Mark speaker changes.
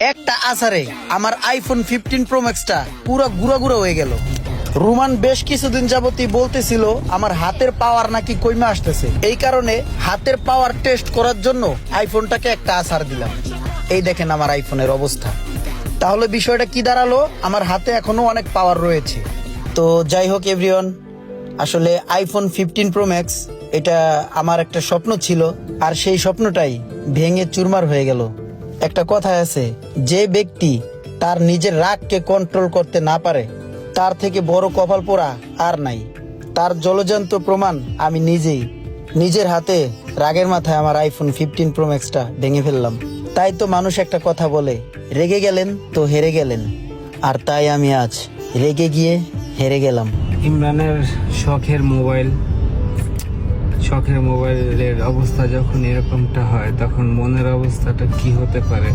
Speaker 1: একটা আসারে আমার iPhone 15 pro ম্যাক্সটা পুরো গুঁড়া গুঁড়া হয়ে গেল। রুমান বেশ কিছুদিন যাবতই বলতেছিল আমার হাতের পাওয়ার নাকি কমে আসতেছে, এই কারণে হাতের পাওয়ার টেস্ট করার জন্য আইফোনটাকে একটা আসার দিলাম। এই দেখেন আমার আইফোনের অবস্থা। তাহলে বিষয়টা কি দাঁড়ালো, আমার হাতে এখনো অনেক পাওয়ার রয়েছে। তো যাই হোক এভরিওয়ান, আসলে আইফোন 15 প্রো ম্যাক্স এটা আমার একটা স্বপ্ন ছিল, আর সেই স্বপ্নটাই ভেঙে চুরমার হয়ে গেল। একটা কথা আছে, যে ব্যক্তি তার নিজের রাগকে কন্ট্রোল করতে না পারে তার থেকে বড় কপাল পোড়া আর নাই। তার জলজান্ত প্রমাণ আমি নিজেই, নিজের হাতে রাগের মাথায় আমার আইফোন 15 প্রো ম্যাক্সটা ভেঙে ফেললাম। তাই তো মানুষ একটা কথা বলে, রেগে গেলেন তো হেরে গেলেন, আর তাই আমি আজ রেগে গিয়ে হেরে গেলাম।
Speaker 2: ইমরানের শখের মোবাইলের অবস্থা যখন এরকমটা হয় তখন মনের অবস্থাটা কি হতে পারে।